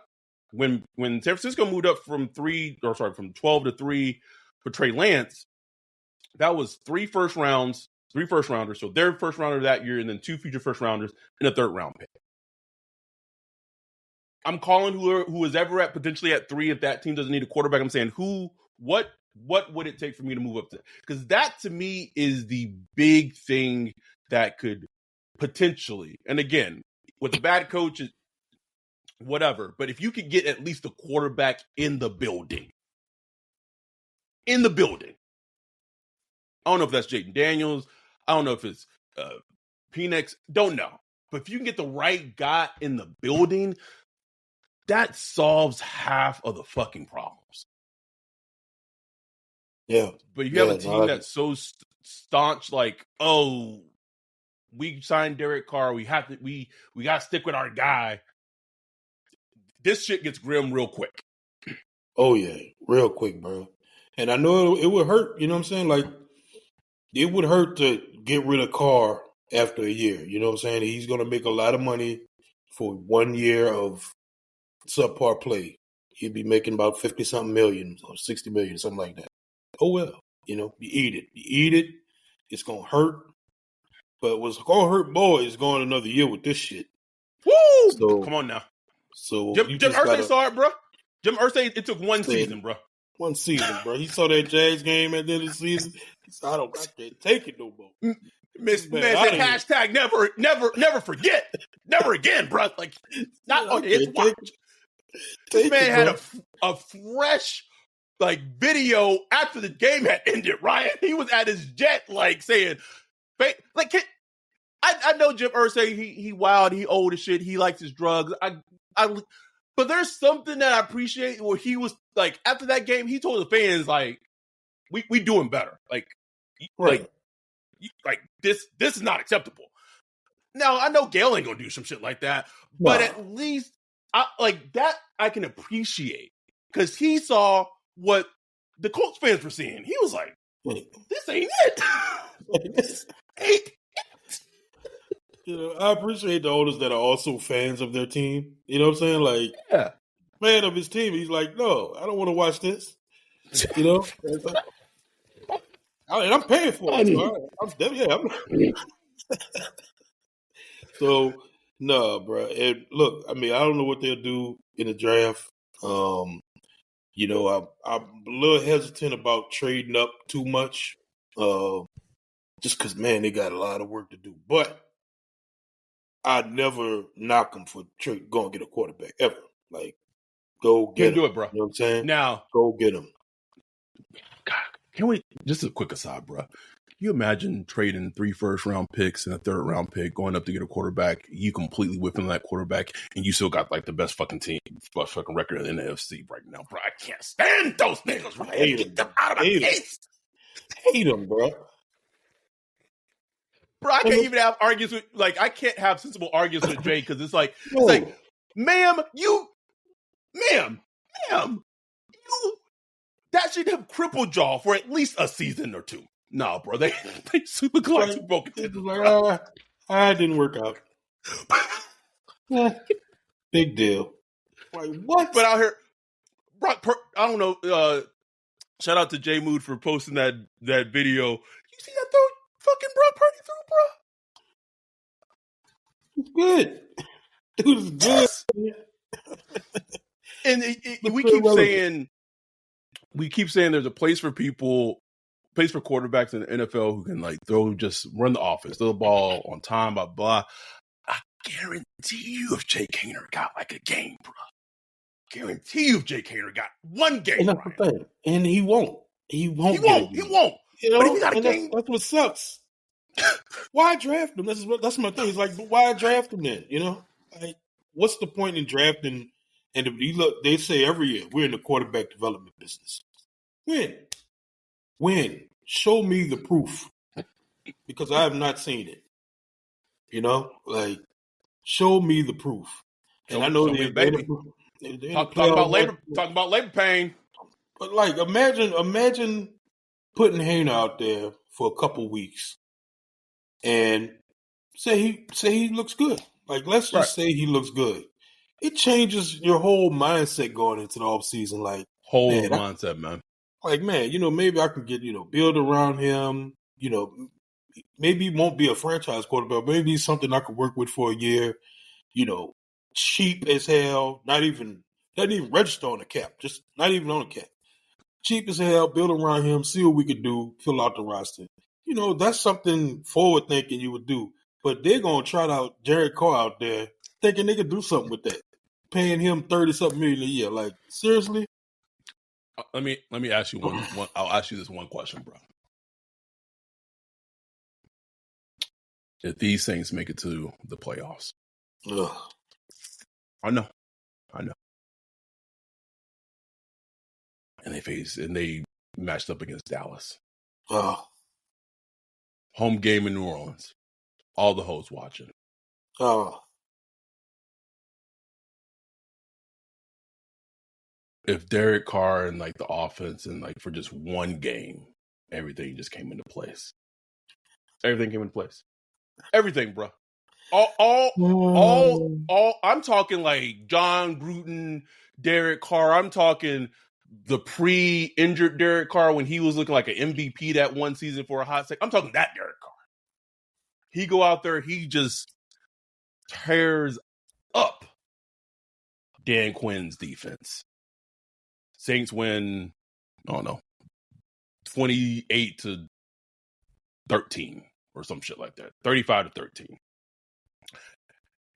when San Francisco moved up from 12 to 3 for Trey Lance, that was 3 first rounders. So their first rounder that year, and then 2 future first rounders and a third round pick. I'm calling who is ever potentially at 3 if that team doesn't need a quarterback. I'm saying what would it take for me to move up to? Because that to me is the big thing that could potentially, and again, with a bad coach, whatever. But if you could get at least a quarterback in the building, I don't know if that's Jaden Daniels. I don't know if it's Penix. Don't know. But if you can get the right guy in the building, that solves half of the fucking problems. Yeah. But if you have a team that's so staunch, like, oh, we signed Derek Carr, we got to stick with our guy. This shit gets grim real quick. Oh, yeah. Real quick, bro. And I know it would hurt, you know what I'm saying? Like, it would hurt to get rid of Carr after a year. You know what I'm saying? He's going to make a lot of money for 1 year of subpar play. He'd be making about 50-something million or 60 million, something like that. Oh, well. You know, you eat it. It's going to hurt. But what's going to hurt more is going another year with this shit. Woo! So, come on now. So Jim Irsay saw it, bro. Jim Irsay, it took 1 season, bro. 1 season, bro. He saw that Jags game at the end of the season. He said, I can't take it no more. Man said hashtag never forget. Never again, bro. Like, not on his watch. This man had a fresh, like, video after the game had ended, Ryan. He was at his jet, like, saying, like, I know Jim Irsay, he wild, he old as shit, he likes his drugs. But there's something that I appreciate where he was, like, after that game, he told the fans, like, we doing better. Like, right. like this is not acceptable. Now, I know Gale ain't gonna do some shit like that, but at least I can appreciate, because he saw what the Colts fans were seeing. He was like, this ain't it. This ain't it. You know, I appreciate the owners that are also fans of their team. You know what I'm saying? Like, yeah, fan of his team. He's like, no, I don't want to watch this. You know? And I'm paying for it. So, no, bro. And look, I mean, I don't know what they'll do in the draft. You know, I'm a little hesitant about trading up too much, just because, man, they got a lot of work to do. But I'd never knock them for go and get a quarterback ever. Like, go get him. Do it, bro. You know what I'm saying? Now, go get him. God, can we just a quick aside, bro? Can you imagine trading 3 first-round picks and a third-round pick, going up to get a quarterback, you completely whipping that quarterback, and you still got, like, the best fucking team, best fucking record in the NFC right now, bro? I can't stand those niggas, bro. Get them out of my face. Hate them, bro. Bro, I can't even have arguments with, like, I can't have sensible arguments with Jay, because it's like, ma'am, you, that should have crippled y'all for at least a season or 2. No, bro, they super close to broken. Like, I didn't work out. Big deal. Like, what? But out here, Brock, I don't know. Shout out to Jay Mood for posting that video. You see that throw fucking Brock Purdy threw, bro? It's good. Dude is good. And we keep saying there's a place for quarterbacks in the NFL who can like just run the offense, throw the ball on time, blah blah. I guarantee you, if Jake Hayner got like a game, bro. Guarantee you, if Jake Hayner got one game, and that's the thing. And he won't. He won't. He won't. You know, but if he got a game, that's what sucks. Why draft him? That's my thing. It's like, why draft him then? You know, like, what's the point in drafting? And if you look, they say every year we're in the quarterback development business. When? Show me the proof, because I have not seen it. You know, like, show me the proof. And I know they're talking about labor pain. But like, imagine putting Hayner out there for a couple weeks, and say he looks good. Like, let's just say he looks good. It changes your whole mindset going into the offseason. Like, mindset, man. Like, man, you know, maybe I can get, you know, build around him. You know, maybe he won't be a franchise quarterback. Maybe he's something I could work with for a year. You know, cheap as hell. Doesn't even register on the cap. Just not even on the cap. Cheap as hell. Build around him. See what we could do. Fill out the roster. You know, that's something forward thinking you would do. But they're gonna try out Jared Carr out there, thinking they could do something with that, paying him $30-something million a year. Like, seriously? Let me ask you one. I'll ask you this one question, bro. If these Saints make it to the playoffs, I know, and they matched up against Dallas. Home game in New Orleans. All the hoes watching. If Derek Carr and like the offense and like for just one game, everything just came into place. Everything came into place. Everything, bro. All. I'm talking like John Gruden, Derek Carr. I'm talking the pre-injured Derek Carr when he was looking like an MVP that one season for a hot second. I'm talking that Derek Carr. He go out there, he just tears up Dan Quinn's defense. Saints win, I don't know, 28-13 or some shit like that. 35-13.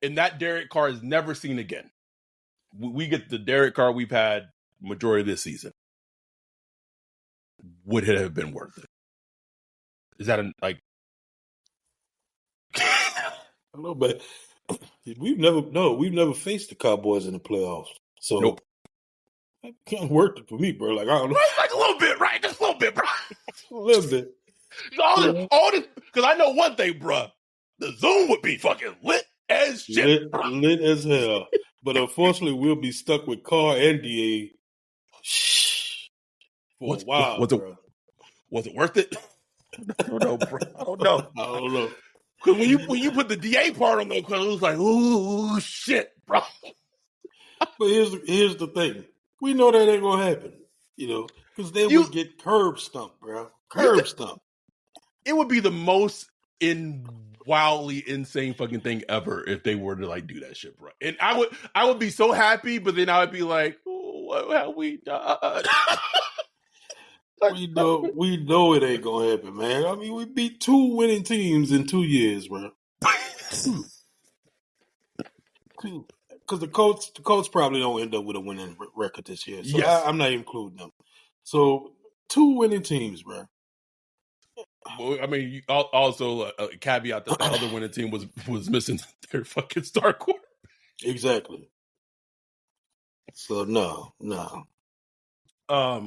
And that Derek Carr is never seen again. We get the Derek Carr we've had majority of this season. Would it have been worth it? Is that I don't know, but we've never faced the Cowboys in the playoffs. So nope. That can't work for me, bro. Like, I don't know. Like a little bit, right? Just a little bit, bro. A little bit. All this, because I know one thing, bro. The Zoom would be fucking lit as shit. Lit as hell. But unfortunately, we'll be stuck with Carr and DA for a while, bro. Was it worth it? I don't know, bro. I don't know. Because when you put the DA part on there, it was like, ooh, shit, bro. But here's the thing. We know that ain't gonna happen, you know, because they would get curb stumped, bro. Curb stumped. It would be the most wildly insane fucking thing ever if they were to like do that shit, bro. And I would be so happy, but then I would be like, oh, what have we done? We know it ain't gonna happen, man. I mean, we beat 2 winning teams in 2 years, bro. Because the Colts probably don't end up with a winning record this year. So yes. I'm not even including them. So 2 winning teams, bro. Well, I mean, also a caveat that the other winning team was missing their fucking star quarter. Exactly. So no.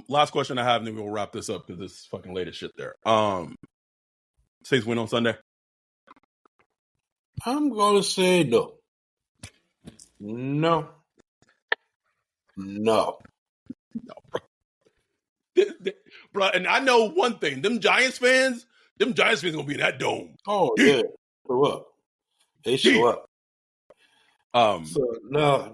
Last question I have, and then we'll wrap this up because this is fucking late as shit there. Saints win on Sunday? I'm gonna say no. No, bro. Bro, and I know one thing. Them Giants fans gonna be in that dome. Oh, yeah. Show up. They show up. So no,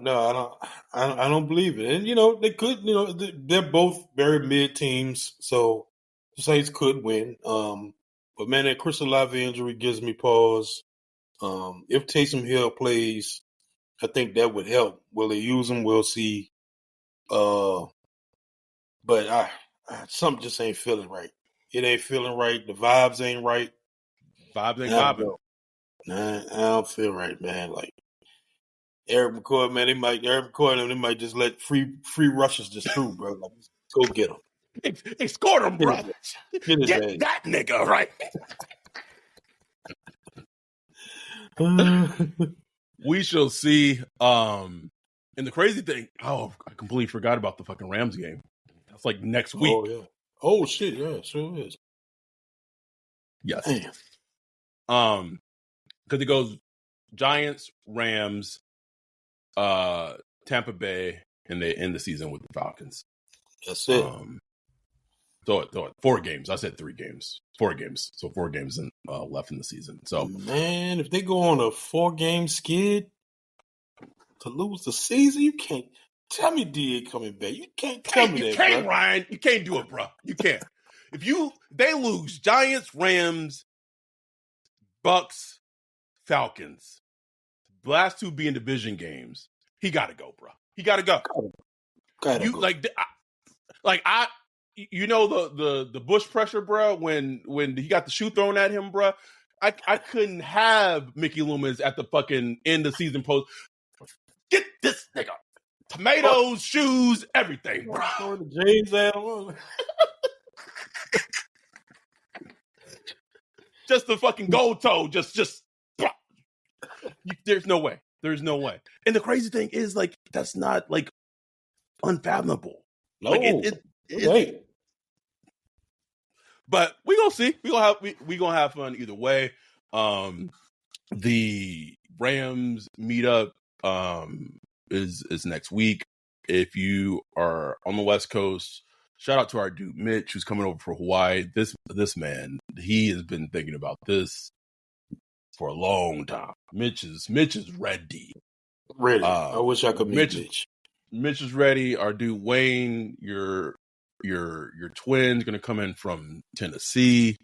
I don't believe it. And, you know, they could, you know, they're both very mid teams, so the Saints could win. But man, that Chris Olave injury gives me pause. If Taysom Hill plays, I think that would help. Will they use him? We'll see. But something just ain't feeling right. It ain't feeling right. The vibes ain't right. Vibes ain't vibing. Nah, I don't feel right, man. Like Eric McCoy, man, they might just let free rushers just through, bro. Like, go get them. They scored him, bro. Get that nigga right. We shall see. And the crazy thing, I completely forgot about the fucking Rams game. That's like next week. Oh yeah. Oh shit, yeah, sure is. Yes. Damn. Because it goes Giants, Rams, Tampa Bay, and they end the season with the Falcons. That's it. Throw it. 4 games. I said 3 games. 4 games. So 4 games left in the season. So man, if they go on a 4-game skid to lose the season, you can't tell me D ain't coming back. You can't tell me that, you can't, bro. Ryan. You can't do it, bro. You can't. They lose Giants, Rams, Bucks, Falcons. The last 2 being division games. He got to go, bro. He got to go. Gotta go. The Bush pressure, bro. When he got the shoe thrown at him, bro. I couldn't have Mickey Loomis at the fucking end of season post. Get this nigga tomatoes, shoes, everything, bro. Throw the James out. Just the fucking gold toe, just. There's no way. There's no way. And the crazy thing is, like, that's not like unfathomable. No, like it. But we gonna see. We gonna have fun either way. The Rams meetup is next week. If you are on the West Coast, shout out to our dude Mitch, who's coming over for Hawaii. This man, he has been thinking about this for a long time. Mitch is ready. Ready. I wish I could meet Mitch. Mitch is ready. Our dude Wayne, your twin's gonna come in from Tennessee.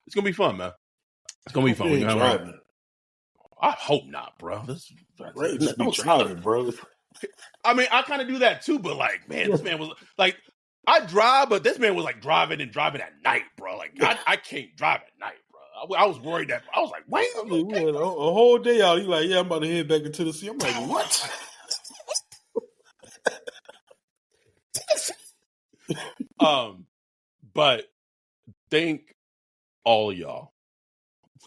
It's gonna be fun, man. It's gonna be fun. Driving. I hope not, bro. Driving, bro. I mean, I kind of do that too, but like, man, this man was like, I drive, but this man was like driving at night, bro. Like, I can't drive at night, bro. I was worried that I was like, wait, we had a whole day out. He's like, yeah, I'm about to head back to Tennessee. I'm like, what? But thank all of y'all.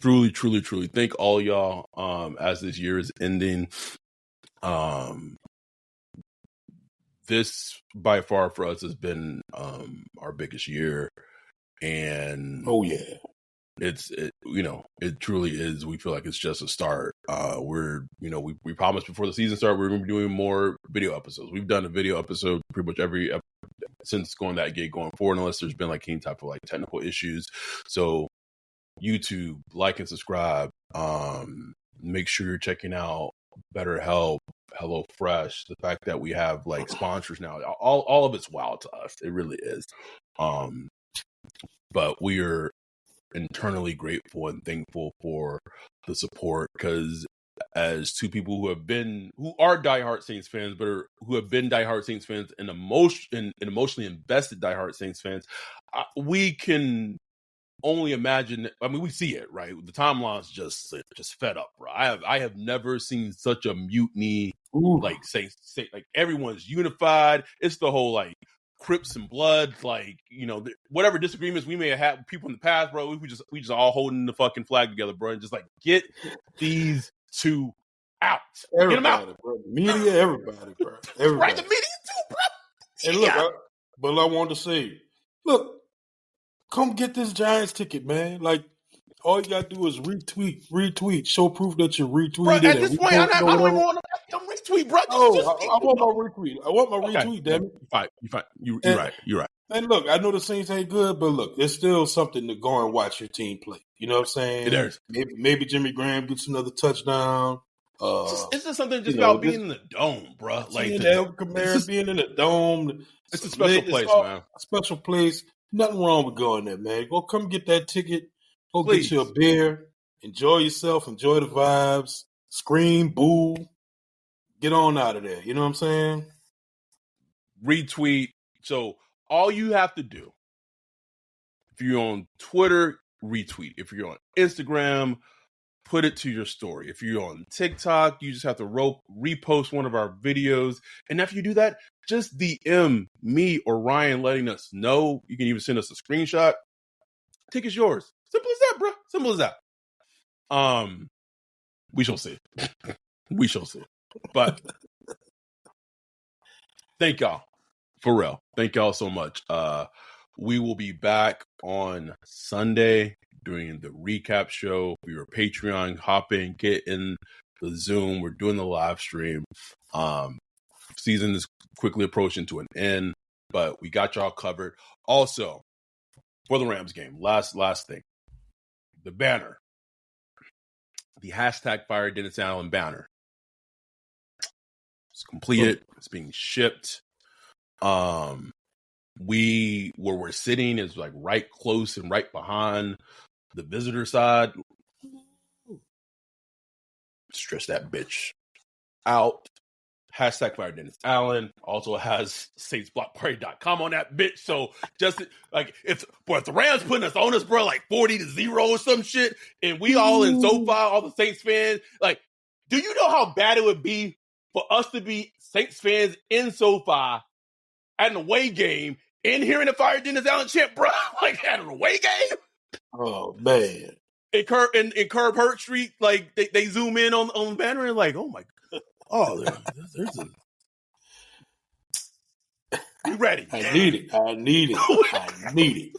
Truly, truly, truly. Thank all of y'all. As this year is ending. This by far for us has been our biggest year. And oh yeah. It truly is. We feel like it's just a start. We promised before the season started we were going to be doing more video episodes. We've done a video episode pretty much every since going that gig going forward, unless there's been like any type of like technical issues. So YouTube, like and subscribe. Make sure you're checking out BetterHelp, HelloFresh. The fact that we have like sponsors now, all of it's wild to us. It really is. But we are internally grateful and thankful for the support, because as two people who are diehard Saints fans, but who have been diehard Saints fans and emotionally invested diehard Saints fans, we can only imagine. I mean, we see it, right? The timeline's just fed up, bro. I have never seen such a mutiny. Ooh. Like Saints, like everyone's unified. It's the whole like Crips and Bloods, like, whatever disagreements we may have had with people in the past, bro. We just all holding the fucking flag together, bro, and just like get these two out. Everybody, get them out, bro. Media, everybody, bro. Everybody. Right, the media too, bro. And look, but I wanted to say, look, come get this Giants ticket, man. Like, all you gotta do is retweet, show proof that you retweeted. Bro, at this point, I don't even want to retweet, bro. I want my retweet. I want my retweet, damn it. You're fine. You're right. And look, I know the Saints ain't good, but look, it's still something to go and watch your team play. You know what I'm saying? It is. Maybe Jimmy Graham gets another touchdown. It's just something about being in the dome, bro. Like Kamara being in the dome. It's a special place, man. A special place. Nothing wrong with going there, man. Go come get that ticket. Go get you a beer. Enjoy yourself. Enjoy the vibes. Scream, boo. get on out of there. You know what I'm saying? Retweet. So all you have to do, if you're on Twitter, retweet. If you're on Instagram, put it to your story. If you're on TikTok, you just have to repost one of our videos. And after you do that, just DM me or Ryan letting us know. You can even send us a screenshot. Ticket's yours. Simple as that, bro. Simple as that. We shall see. We shall see. But thank y'all. For real. Thank y'all so much. We will be back on Sunday doing the recap show for your Patreon. Hop in, get in the Zoom. We're doing the live stream. Season is quickly approaching to an end, but we got y'all covered. Also, for the Rams game, last thing. The banner. The hashtag Fire Dennis Allen banner. It's completed. It's being shipped. Where we're sitting is like right close and right behind the visitor side. Stretch that bitch out. Hashtag Fire Dennis Allen also has SaintsBlockParty.com on that bitch. So just like if the Rams putting us on us, bro, like 40-0 or some shit, and we all in SoFi, all the Saints fans, like, do you know how bad it would be for us to be Saints fans in SoFi at an away game and hearing the Fire Dennis Allen chant, bro? Like at an away game? Oh man. In Curb Hurt Street, like they zoom in on the banner and like, oh my god. Oh, there's a... We ready. I need it.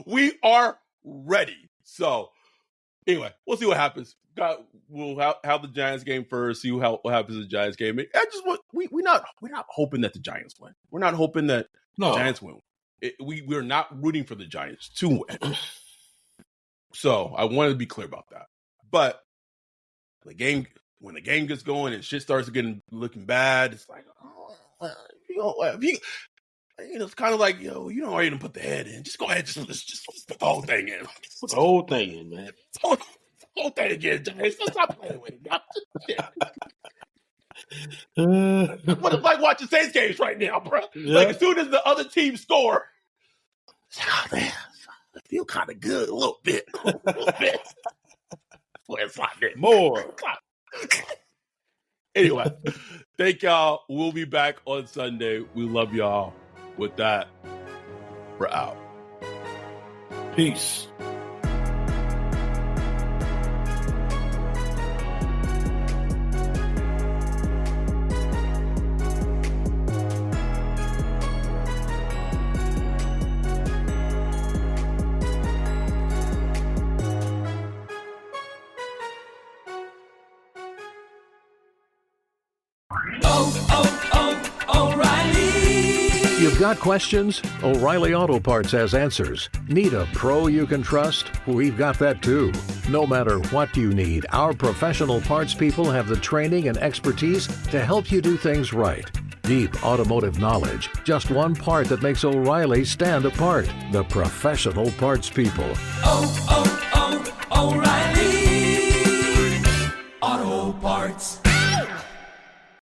We are ready. So, anyway, we'll see what happens. We'll have the Giants game first. See what happens in the Giants game. I just want we're not hoping that the Giants win. We're not hoping that the Giants win. We're not rooting for the Giants to win. So I wanted to be clear about that. But when the game gets going and shit starts looking bad, it's like, it's kind of like, you don't already put the head in. Just go ahead, just put the whole thing in. Put the whole thing in, man. The whole thing again, Giants. Stop playing with it. What it's like watching Saints games right now, bro. Yeah. Like as soon as the other team score, oh man, I feel kind of good a little bit. Well, it's like that. More. Anyway, thank y'all. We'll be back on Sunday. We love y'all. With that, we're out. Peace. You've got questions? O'Reilly Auto Parts has answers. Need a pro you can trust? We've got that too. No matter what you need, our professional parts people have the training and expertise to help you do things right. Deep automotive knowledge. Just one part that makes O'Reilly stand apart. The professional parts people. O'Reilly.